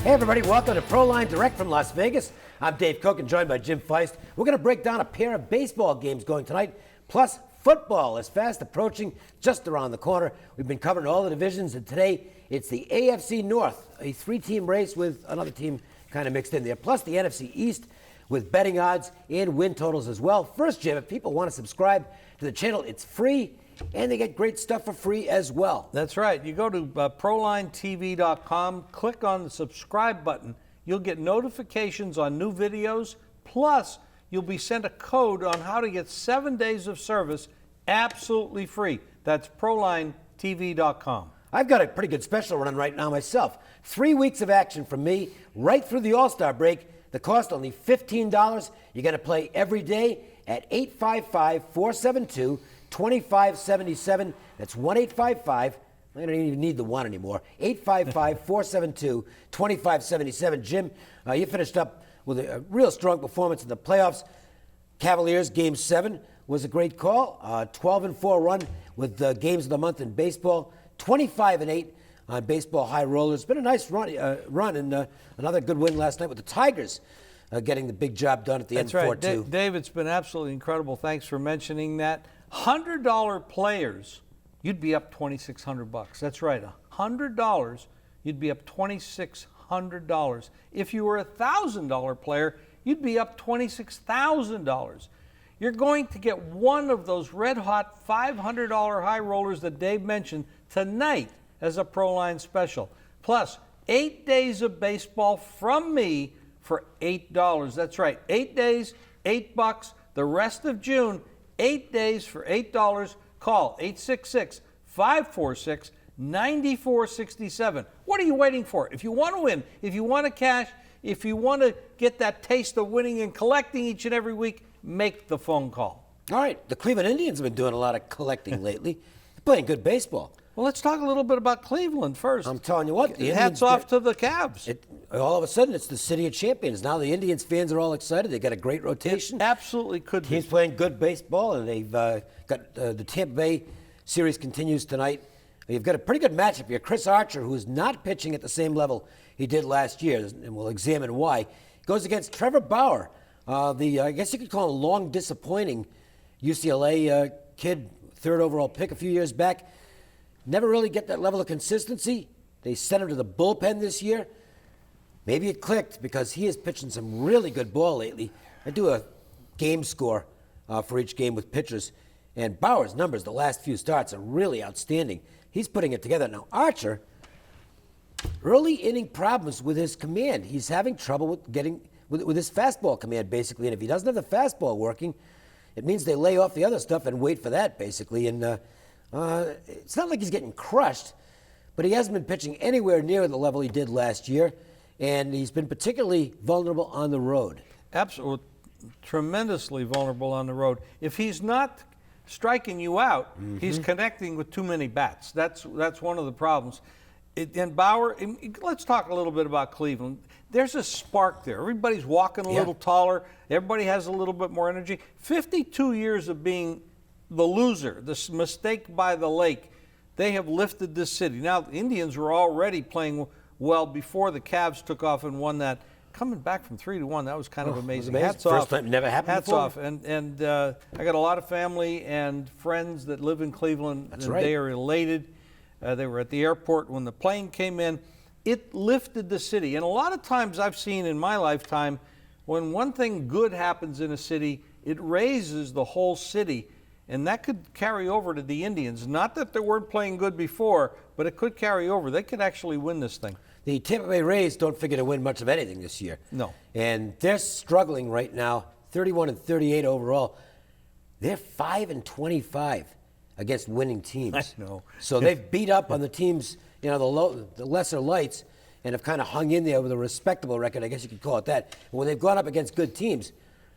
Hey everybody, welcome to Proline Direct from Las Vegas. I'm Dave Cook and joined by Jim Feist. We're going to break down a pair of baseball games going tonight, plus football is fast approaching, just around the corner. We've been covering all the divisions, and today it's the AFC North, a three-team race with another team kind of mixed in there, plus the NFC East with betting odds and win totals as well. First, Jim, if people want to subscribe to the channel, it's free. And they get great stuff for free as well. That's right. You go to ProlineTV.com, click on the subscribe button. You'll get notifications on new videos, plus you'll be sent a code on how to get 7 days of service absolutely free. That's ProlineTV.com. I've got a pretty good special running right now myself. 3 weeks of action from me right through the All-Star break. The cost only $15. You're going to play every day at 855-472-2577. That's 1-855. I don't even need the one anymore. 855-472-2577. Jim, you finished up with a real strong performance in the playoffs. Cavaliers, Game 7 was a great call. 12-4 run with games of the month in baseball. 25-8 on baseball high rollers. Been a nice run and another good win last night with the Tigers getting the big job done at the end 4-2. That's right. Dave, it's been absolutely incredible. Thanks for mentioning that. $100 players, you'd be up $2,600. That's right, $100, you'd be up $2,600. If you were a $1,000 player, you'd be up $26,000. You're going to get one of those red-hot $500 high rollers that Dave mentioned tonight as a Proline special. Plus, 8 days of baseball from me for $8. That's right, 8 days, $8. The rest of June, 8 days for $8. Call 866-546-9467. What are you waiting for? If you want to win, if you want to cash, if you want to get that taste of winning and collecting each and every week, make the phone call. All right. The Cleveland Indians have been doing a lot of collecting lately. They're playing good baseball. Well, let's talk a little bit about Cleveland first. I'm telling you what. Hats off to the Cavs. All of a sudden, it's the city of champions. Now the Indians fans are all excited. They got a great rotation. It absolutely could be. Teams playing good baseball, and they've got the Tampa Bay series continues tonight. You've got a pretty good matchup here. Chris Archer, who is not pitching at the same level he did last year, and we'll examine why, goes against Trevor Bauer, I guess you could call him long disappointing UCLA kid, third overall pick a few years back. Never really get that level of consistency. They sent him to the bullpen this year. Maybe it clicked because he is pitching some really good ball lately. I do a game score for each game with pitchers, and Bauer's numbers the last few starts are really outstanding. He's putting it together. Now, Archer, early inning problems with his command. He's having trouble with his fastball command, basically, and if he doesn't have the fastball working, it means they lay off the other stuff and wait for that, basically, and it's not like he's getting crushed, but he hasn't been pitching anywhere near the level he did last year, and he's been particularly vulnerable on the road. Absolutely, tremendously vulnerable on the road. If he's not striking you out, he's connecting with too many bats. That's one of the problems. And Bauer, let's talk a little bit about Cleveland. There's a spark there. Everybody's walking a little taller. Everybody has a little bit more energy. 52 years of being the loser, this mistake by the lake, they have lifted this city. Now, the Indians were already playing well before the Cavs took off and won that. Coming back from 3-1, that was kind of amazing. Hats First off. time, never happened Hats before. off. And I got a lot of family and friends that live in Cleveland. That's and right. They are elated. They were at the airport when the plane came in. It lifted the city. And a lot of times I've seen in my lifetime, when one thing good happens in a city, it raises the whole city. And that could carry over to the Indians. Not that they weren't playing good before, but it could carry over. They could actually win this thing. The Tampa Bay Rays don't figure to win much of anything this year. No. And they're struggling right now, 31-38 overall. They're 5-25 against winning teams. I know. So they've beat up on the teams, the lesser lights, and have kind of hung in there with a respectable record, I guess you could call it that. And when they've gone up against good teams,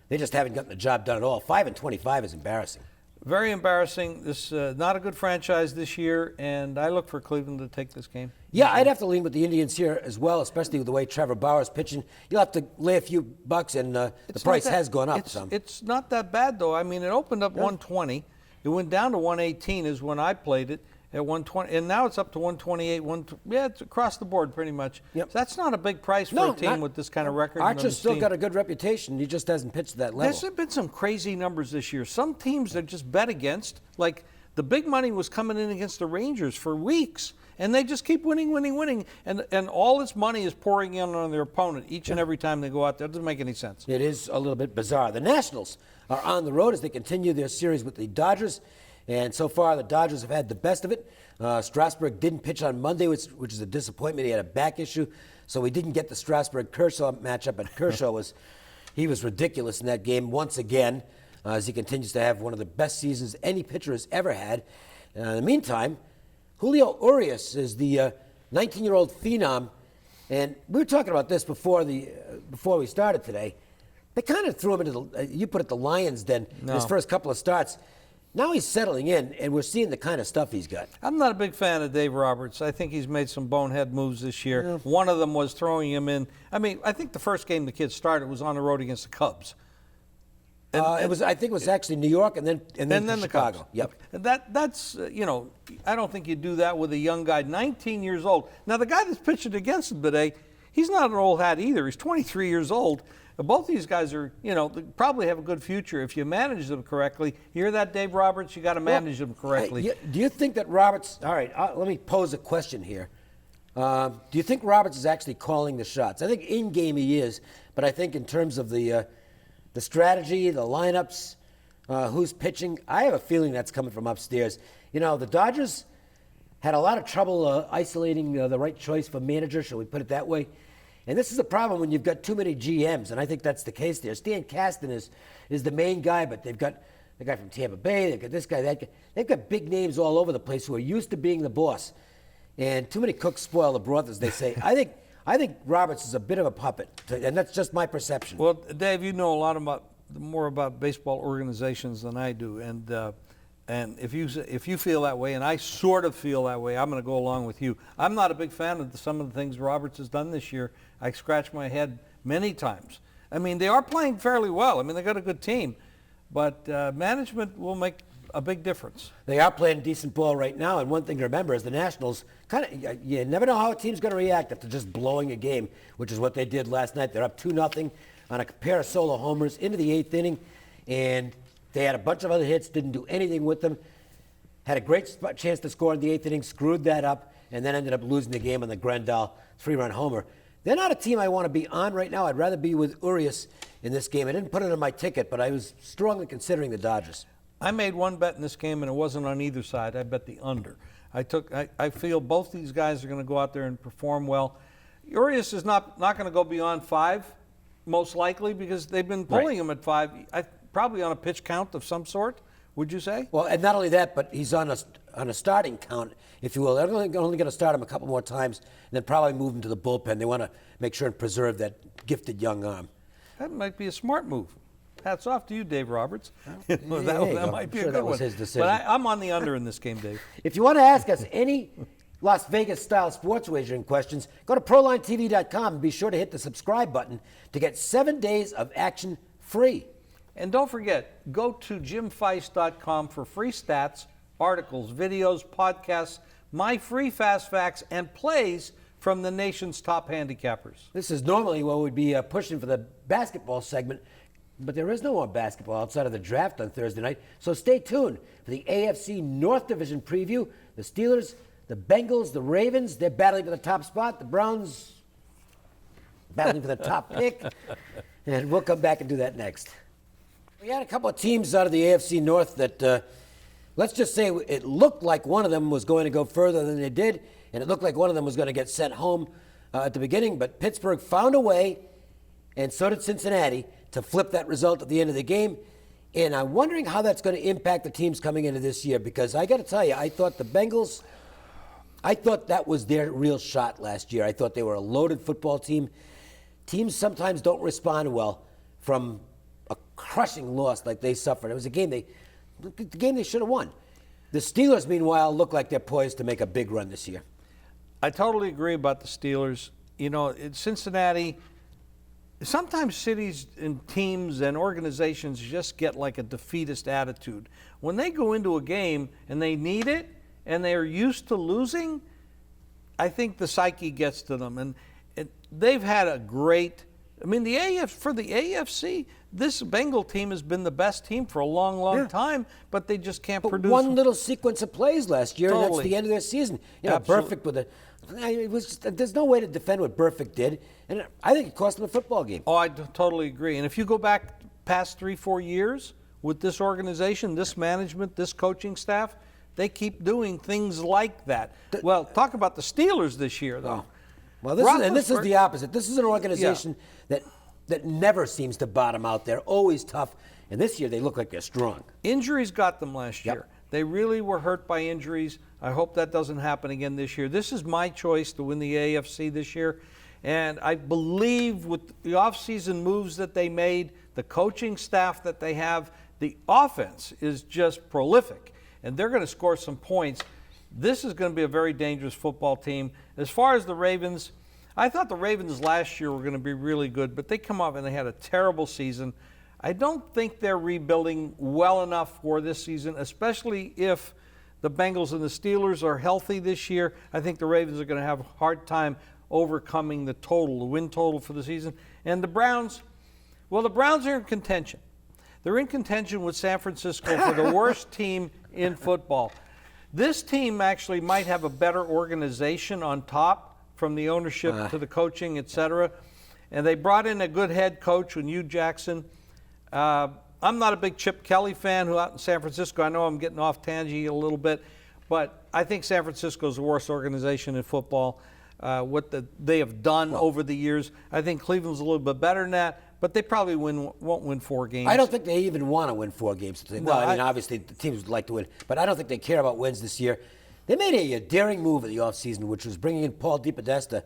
they just haven't gotten the job done at all. 5-25 is embarrassing. Very embarrassing. This not a good franchise this year, and I look for Cleveland to take this game. Yeah, I'd have to lean with the Indians here as well, especially with the way Trevor Bauer's pitching. You'll have to lay a few bucks, and the price has gone up some. It's not that bad, though. I mean, it opened up 120. It went down to 118 is when I played it, at 120, and now it's up to 128. Yeah, it's across the board pretty much. Yep. So that's not a big price for a team with this kind of record. Archer's still got a good reputation. He just hasn't pitched at that level. There's been some crazy numbers this year. Some teams that just bet against, like the big money was coming in against the Rangers for weeks, and they just keep winning, and all this money is pouring in on their opponent each and every time they go out there. It doesn't make any sense. It is a little bit bizarre. The Nationals are on the road as they continue their series with the Dodgers, and so far the Dodgers have had the best of it. Strasburg didn't pitch on Monday, which is a disappointment. He had a back issue, so we didn't get the Strasburg-Kershaw matchup, but Kershaw was ridiculous in that game once again, as he continues to have one of the best seasons any pitcher has ever had. In the meantime, Julio Urias is the 19-year-old phenom, and we were talking about this before we started today. They kind of threw him into you put it, the lion's den his first couple of starts. Now he's settling in, and we're seeing the kind of stuff he's got. I'm not a big fan of Dave Roberts. I think he's made some bonehead moves this year. Yeah. One of them was throwing him in. I mean, I think the first game the kid started was on the road against the Cubs. And I think it was actually New York and then the Chicago. Cubs. Yep. That's I don't think you do that with a young guy, 19 years old. Now the guy that's pitching against him today, he's not an old hat either. He's 23 years old. Both these guys are, they probably have a good future if you manage them correctly. You hear that, Dave Roberts? You got to manage them correctly. Do you think that Roberts? All right, let me pose a question here. Do you think Roberts is actually calling the shots? I think in game he is, but I think in terms of the strategy, the lineups, who's pitching, I have a feeling that's coming from upstairs. The Dodgers had a lot of trouble isolating the right choice for manager, shall we put it that way? And this is a problem when you've got too many GMs, and I think that's the case there. Stan Kasten is the main guy, but they've got the guy from Tampa Bay, they've got this guy, that guy. They've got big names all over the place who are used to being the boss. And too many cooks spoil the broth, as they say. I think Roberts is a bit of a puppet, and that's just my perception. Well, Dave, you know more about baseball organizations than I do, and if you feel that way, and I sort of feel that way, I'm going to go along with you. I'm not a big fan of some of the things Roberts has done this year. I scratch my head many times. I mean, they are playing fairly well. I mean, they got a good team, but management will make a big difference. They are playing decent ball right now, and one thing to remember is the Nationals you never know how a team's going to react after just blowing a game, which is what they did last night. They're up 2-0 on a pair of solo homers into the 8th inning, and they had a bunch of other hits, didn't do anything with them. Had a great chance to score in the 8th inning, screwed that up, and then ended up losing the game on the Grandal 3-run homer. They're not a team I want to be on right now. I'd rather be with Urias in this game. I didn't put it on my ticket, but I was strongly considering the Dodgers. I made one bet in this game, and it wasn't on either side. I bet the under. I feel both these guys are going to go out there and perform well. Urias is not going to go beyond 5, most likely, because they've been pulling him at 5. Probably on a pitch count of some sort, would you say? Well, and not only that, but he's on a starting count, if you will. They're only going to start him a couple more times and then probably move him to the bullpen. They want to make sure and preserve that gifted young arm. That might be a smart move. Hats off to you, Dave Roberts. That might be a good that was one. his decision. But I'm on the under in this game, Dave. If you want to ask us any Las Vegas-style sports wagering questions, go to ProLineTV.com and be sure to hit the subscribe button to get 7 days of action free. And don't forget, go to JimFeist.com for free stats, articles, videos, podcasts, my free fast facts, and plays from the nation's top handicappers. This is normally what we'd be pushing for the basketball segment, but there is no more basketball outside of the draft on Thursday night. So stay tuned for the AFC North Division preview. The Steelers, the Bengals, the Ravens, they're battling for the top spot. The Browns battling for the top pick. And we'll come back and do that next. We had a couple of teams out of the AFC North that, let's just say it looked like one of them was going to go further than they did, and it looked like one of them was going to get sent home at the beginning, but Pittsburgh found a way, and so did Cincinnati, to flip that result at the end of the game. And I'm wondering how that's going to impact the teams coming into this year, because I got to tell you, I thought the Bengals, I thought that was their real shot last year. I thought they were a loaded football team. Teams sometimes don't respond well from a crushing loss like they suffered. It was the game they should have won. The Steelers, meanwhile, look like they're poised to make a big run this year. I totally agree about the Steelers. In Cincinnati, sometimes cities and teams and organizations just get like a defeatist attitude. When they go into a game and they need it and they are used to losing, I think the psyche gets to them. And they've had a great, I mean, for the AFC, this Bengal team has been the best team for a long, long time, but they just can't produce. One little sequence of plays last year, and that's the end of their season. You know, Absolutely. Burfict with it was just, there's no way to defend what Burfict did, and I think it cost them a football game. Oh, I totally agree. And if you go back past 3-4 years with this organization, this management, this coaching staff, they keep doing things like that. Well, talk about the Steelers this year, though. Well, this is the opposite. This is an organization that never seems to bottom out. They're always tough, and this year they look like they're strong. Injuries got them last year. They really were hurt by injuries. I hope that doesn't happen again this year. This is my choice to win the AFC this year, and I believe with the offseason moves that they made, the coaching staff that they have, the offense is just prolific, and they're going to score some points. This is going to be a very dangerous football team. As far as the Ravens, I thought the Ravens last year were going to be really good, but they come up and they had a terrible season. I don't think they're rebuilding well enough for this season, especially if the Bengals and the Steelers are healthy this year. I think the Ravens are going to have a hard time overcoming the win total for the season. And the Browns, well, the Browns are in contention. They're in contention with San Francisco for the worst team in football. This team actually might have a better organization on top, from the ownership to the coaching, et cetera. And they brought in a good head coach in Hugh Jackson. I'm not a big Chip Kelly fan who out in San Francisco. I know I'm getting off tangent a little bit, but I think San Francisco is the worst organization in football. What they have done over the years. I think Cleveland's a little bit better than that, but they probably won't win 4 games. I don't think they even want to win 4 games. Well, I mean, obviously the teams would like to win, but I don't think they care about wins this year. They made a daring move in the offseason, which was bringing in Paul DePodesta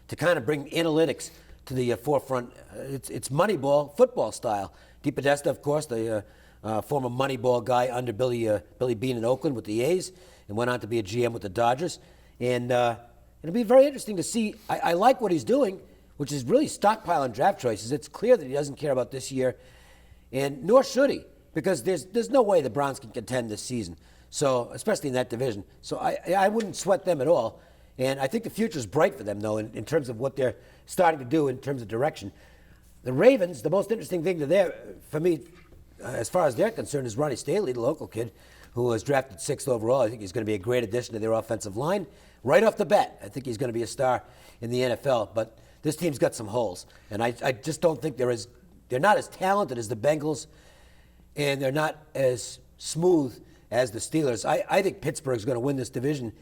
to kind of bring analytics to the forefront. It's Moneyball football style. DePodesta, of course, the former Moneyball guy under Billy Beane in Oakland with the A's, and went on to be a GM with the Dodgers. And it'll be very interesting to see. I like what he's doing, which is really stockpiling draft choices. It's clear that he doesn't care about this year, and nor should he, because there's no way the Browns can contend this season. So, especially in that division. So I wouldn't sweat them at all. And I think the future's bright for them, though, in terms of what they're starting to do in terms of direction. The Ravens, the most interesting thing for me, as far as they're concerned, is Ronnie Staley, the local kid, who was drafted 6th overall. I think he's going to be a great addition to their offensive line. Right off the bat, I think he's going to be a star in the NFL. But this team's got some holes. And I just don't think they're not as talented as the Bengals, and they're not as smooth as the Steelers. I think Pittsburgh's going to win this division,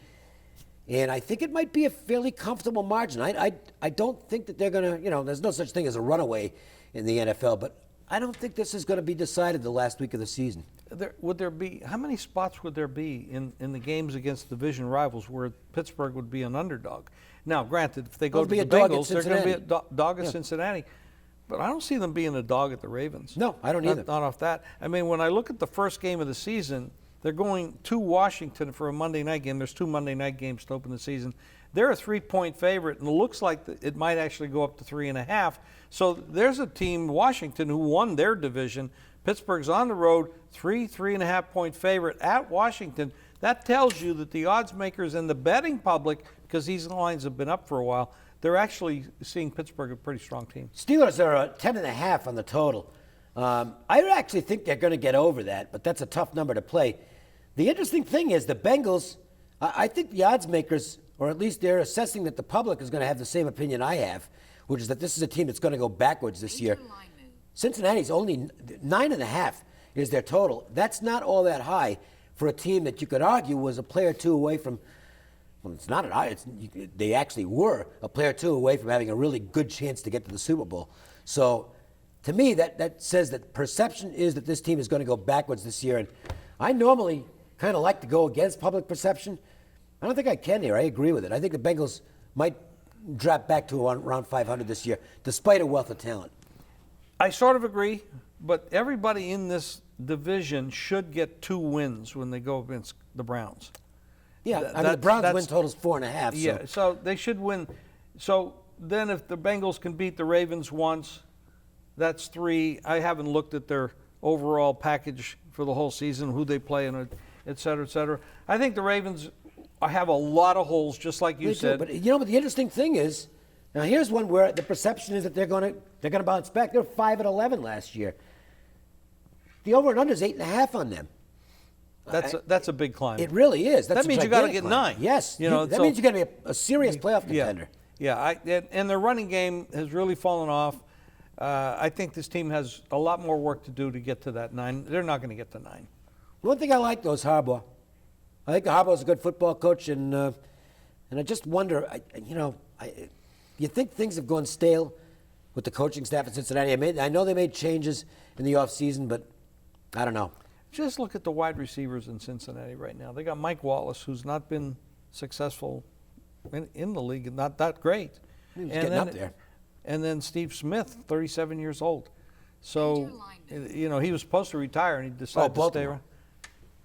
and I think it might be a fairly comfortable margin. I don't think that they're going to, there's no such thing as a runaway in the NFL, but I don't think this is going to be decided the last week of the season. How many spots would there be in the games against division rivals where Pittsburgh would be an underdog? Now, granted, if they go to the Bengals, they're going to be a dog at Cincinnati. But I don't see them being a dog at the Ravens. No, I don't either. Not off that. I mean, when I look at the first game of the season, they're going to Washington for a Monday night game. There's 2 Monday night games to open the season. They're a 3-point favorite, and it looks like it might actually go up to 3.5. So there's a team, Washington, who won their division. Pittsburgh's on the road, 3.5-point favorite at Washington. That tells you that the odds makers and the betting public, because these lines have been up for a while, they're actually seeing Pittsburgh a pretty strong team. Steelers are 10.5 on the total. I actually think they're going to get over that, but that's a tough number to play. The interesting thing is the Bengals, I think the odds makers, or at least they're assessing that the public is going to have the same opinion I have, which is that this is a team that's going to go backwards this year. Cincinnati's only 9.5 is their total. That's not all that high for a team that you could argue was a player or two away from. Well, it's not high. They actually were a player or two away from having a really good chance to get to the Super Bowl. So, to me, that says that perception is that this team is going to go backwards this year. And I normally kind of like to go against public perception. I don't think I can here. I agree with it. I think the Bengals might drop back to around 500 this year, despite a wealth of talent. I sort of agree, but everybody in this division should get 2 wins when they go against the Browns. Yeah, I mean, the Browns win total's 4.5. Yeah, so they should win. So then if the Bengals can beat the Ravens once, that's 3. I haven't looked at their overall package for the whole season, who they play, and et cetera, et cetera. I think the Ravens have a lot of holes, just like you They said. do, but the interesting thing is, now here's one where the perception is that they're going to bounce back. They're 5-11 last year. The over and under is 8.5 on them. That's a big climb. It really is. That's That means you got to get 9. Yes. That means you're going to be a serious playoff contender. Yeah. And their running game has really fallen off. I think this team has a lot more work to do to get to that 9. They're not going to get to 9. One thing I like, though, is Harbaugh. I think Harbaugh's a good football coach, and I just wonder, you think things have gone stale with the coaching staff in Cincinnati? I know they made changes in the offseason, but I don't know. Just look at the wide receivers in Cincinnati right now. They got Mike Wallace, who's not been successful in the league, not that great. He's getting up there. And then Steve Smith, 37 years old. So, he was supposed to retire, and he decided to stay around.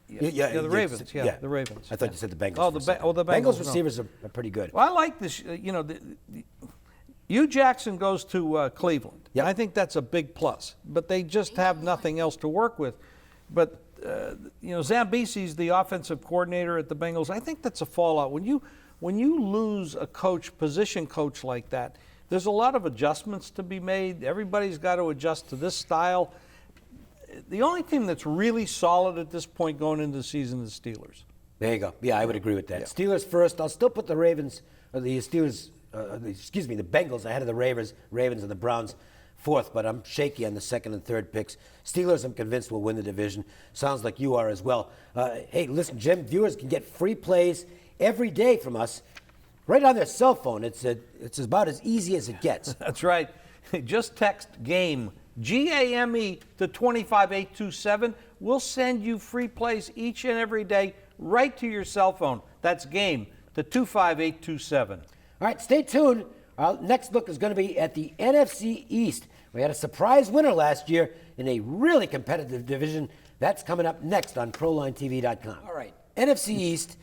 Yeah, the Ravens. The Ravens. I thought you said the Bengals. The Bengals. Bengals receivers are pretty good. Well, I like this. Hugh Jackson goes to Cleveland. Yep. I think that's a big plus. But they just have nothing else to work with. But Zambese's the offensive coordinator at the Bengals. I think that's a fallout. When you lose a position coach like that, there's a lot of adjustments to be made. Everybody's got to adjust to this style. The only team that's really solid at this point going into the season is the Steelers. There you go. Yeah, I would agree with that. Yeah. Steelers first. I'll still put the Ravens, or the Steelers, the Bengals ahead of the Ravens and the Browns fourth, but I'm shaky on the second and third picks. Steelers, I'm convinced, will win the division. Sounds like you are as well. Hey, listen, Jim, viewers can get free plays every day from us right on their cell phone. It's about as easy as it gets. That's right. Just text GAME, GAME, to 25827. We'll send you free plays each and every day right to your cell phone. That's GAME to 25827. All right, stay tuned. Our next look is going to be at the NFC East. We had a surprise winner last year in a really competitive division. That's coming up next on ProLineTV.com. All right, NFC East,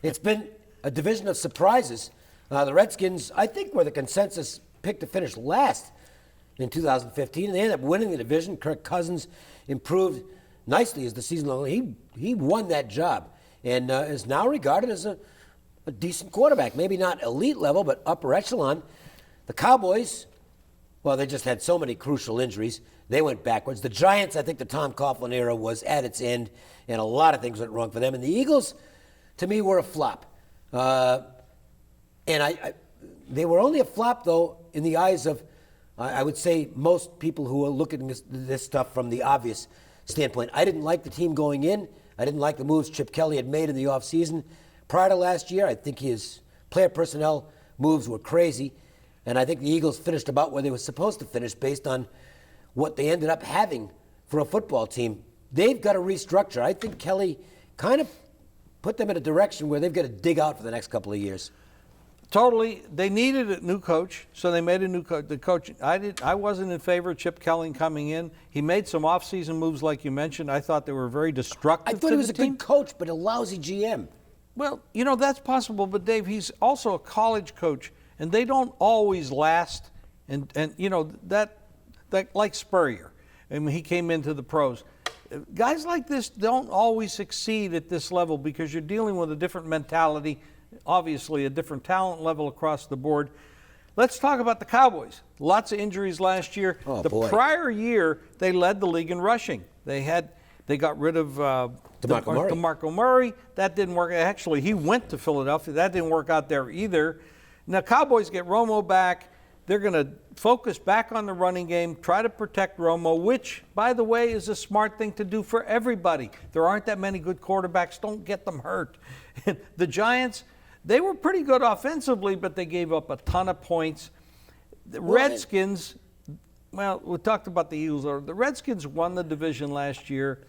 it's been a division of surprises. The Redskins, I think, were the consensus pick to finish last in 2015, and they ended up winning the division. Kirk Cousins improved nicely as the season long. He won that job and is now regarded as a decent quarterback. Maybe not elite level, but upper echelon. The Cowboys, well, they just had so many crucial injuries. They went backwards. The Giants, I think the Tom Coughlin era was at its end, and a lot of things went wrong for them. And the Eagles, to me, were a flop. They were only a flop, though, in the eyes of, I would say, most people who are looking at this stuff from the obvious standpoint. I didn't like the team going in. I didn't like the moves Chip Kelly had made in the offseason. Prior to last year, I think his player personnel moves were crazy. And I think the Eagles finished about where they were supposed to finish based on what they ended up having for a football team. They've got to restructure. I think Kelly kind of put them in a direction where they've got to dig out for the next couple of years. Totally. They needed a new coach, so they made a new coach. The coach, I wasn't in favor of Chip Kelly coming in. He made some off-season moves, like you mentioned. I thought they were very destructive. I thought he was a good coach, but a lousy GM. Well, that's possible, but Dave, he's also a college coach, and they don't always last. And that like Spurrier, and when he came into the pros. Guys like this don't always succeed at this level because you're dealing with a different mentality, obviously a different talent level across the board. Let's talk about the Cowboys. Lots of injuries last year. Boy. Prior year, they led the league in rushing. They got rid of DeMarco Murray. That didn't work. Actually, he went to Philadelphia. That didn't work out there either. Now, Cowboys get Romo back. They're going to focus back on the running game, try to protect Romo, which, by the way, is a smart thing to do for everybody. There aren't that many good quarterbacks. Don't get them hurt. The Giants, they were pretty good offensively, but they gave up a ton of points. The Redskins, well, we talked about the Eagles. The Redskins won the division last year.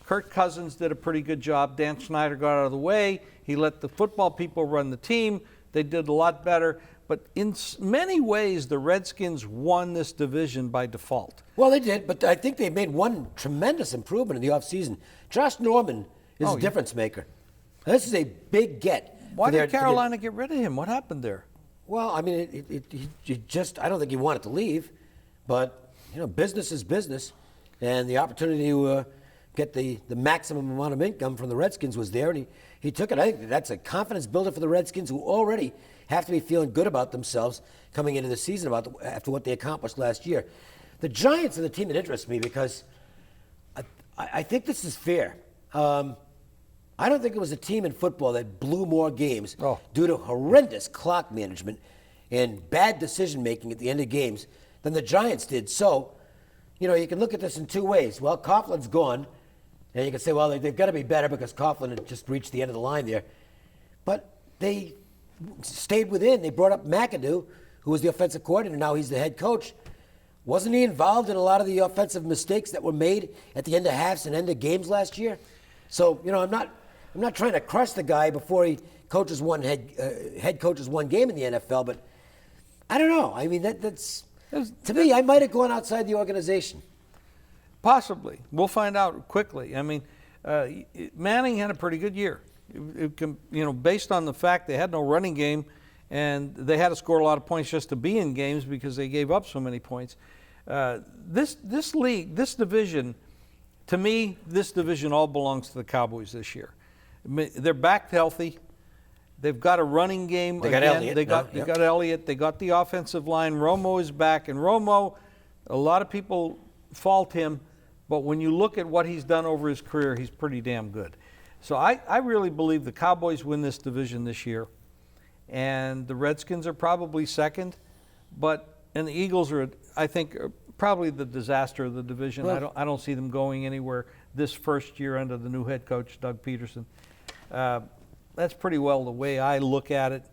Kirk Cousins did a pretty good job. Dan Snyder got out of the way. He let the football people run the team. They did a lot better. But in many ways, the Redskins won this division by default. Well, they did, but I think they made one tremendous improvement in the offseason. Josh Norman is a difference maker. This is a big get. Why did Carolina get rid of him? What happened there? Well, I mean, I don't think he wanted to leave, but business is business, and the opportunity to get the maximum amount of income from the Redskins was there, and he took it. I think that's a confidence builder for the Redskins, who already have to be feeling good about themselves coming into the season after what they accomplished last year. The Giants are the team that interests me because I think this is fair. I don't think it was a team in football that blew more games due to horrendous clock management and bad decision-making at the end of games than the Giants did. So, you can look at this in two ways. Well, Coughlin's gone, and you can say, well, they've got to be better because Coughlin had just reached the end of the line there. But they stayed within. They brought up McAdoo, who was the offensive coordinator. Now he's the head coach. Wasn't he involved in a lot of the offensive mistakes that were made at the end of halves and end of games last year? So, I'm not trying to crush the guy before he coaches head coaches one game in the NFL, but I don't know. I mean, that's to me, I might have gone outside the organization. Possibly. We'll find out quickly. I mean, Manning had a pretty good year. Based on the fact they had no running game and they had to score a lot of points just to be in games because they gave up so many points. This league, this division, to me, this division all belongs to the Cowboys this year. They're back healthy. They've got a running game. They got Elliott. They got Elliott. They got the offensive line. Romo is back. And Romo, a lot of people fault him, but when you look at what he's done over his career, he's pretty damn good. So I really believe the Cowboys win this division this year. And the Redskins are probably second. And the Eagles are, I think, probably the disaster of the division. Well, I don't see them going anywhere this first year under the new head coach, Doug Peterson. That's pretty well the way I look at it.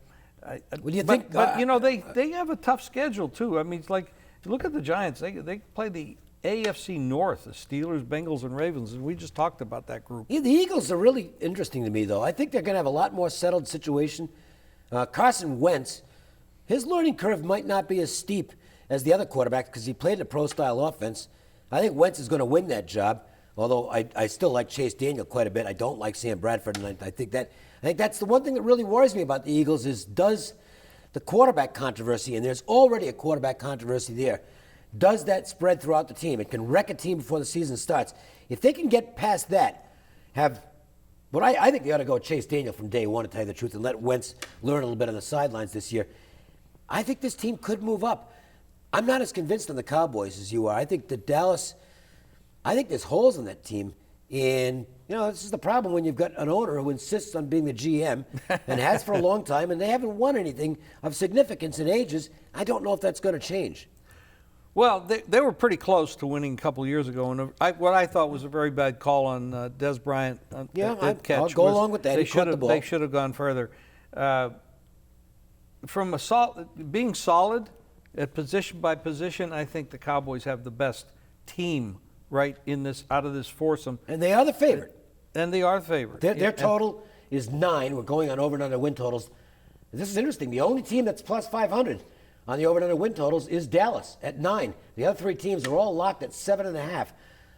They have a tough schedule too. I mean, it's like, look at the Giants. They play the AFC North, the Steelers, Bengals, and Ravens, and we just talked about that group. Yeah, the Eagles are really interesting to me, though. I think they're going to have a lot more settled situation. Carson Wentz, his learning curve might not be as steep as the other quarterbacks because he played in a pro-style offense. I think Wentz is going to win that job, although I still like Chase Daniel quite a bit. I don't like Sam Bradford, and I think that's the one thing that really worries me about the Eagles is does the quarterback controversy, and there's already a quarterback controversy there, does that spread throughout the team? It can wreck a team before the season starts. If they can get past that, I think they ought to go Chase Daniel from day one, to tell you the truth, and let Wentz learn a little bit on the sidelines this year. I think this team could move up. I'm not as convinced on the Cowboys as you are. I think there's holes in that team. And, this is the problem when you've got an owner who insists on being the GM and has for a long time, and they haven't won anything of significance in ages. I don't know if that's going to change. Well, they were pretty close to winning a couple of years ago, and what I thought was a very bad call on Des Bryant. I'll go along with that. They should have gone further. From being solid at position by position, I think the Cowboys have the best team right out of this foursome. And they are the favorite. And they are the favorite. Their total is 9. We're going on over and under win totals. This is interesting. The only team that's plus 500 on the over and under win totals is Dallas at 9. The other 3 teams are all locked at 7.5.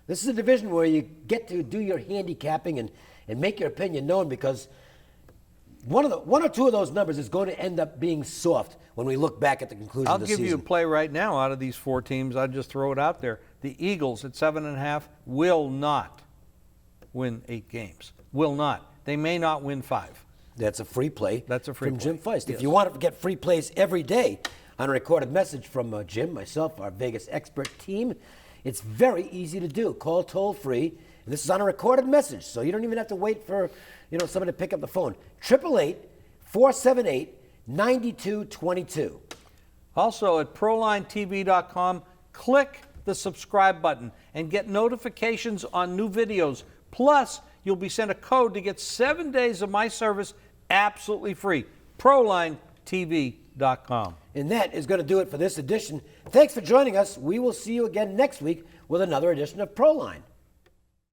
This is a division where you get to do your handicapping and make your opinion known, because one or two of those numbers is going to end up being soft when we look back at the conclusion of the season. I'll give you a play right now out of these 4 teams. I'll just throw it out there. The Eagles at 7.5 will not win 8 games. Will not. They may not win 5. That's a free play. That's a free from play. Jim Feist. Yes. If you want to get free plays every day on a recorded message from Jim, myself, our Vegas expert team, it's very easy to do. Call toll free. And this is on a recorded message, so you don't even have to wait for somebody to pick up the phone. 888-478-9222. Also at ProlineTV.com, click the subscribe button and get notifications on new videos. Plus, you'll be sent a code to get 7 days of my service absolutely free. ProlineTV.com. And that is going to do it for this edition. Thanks for joining us. We will see you again next week with another edition of Proline.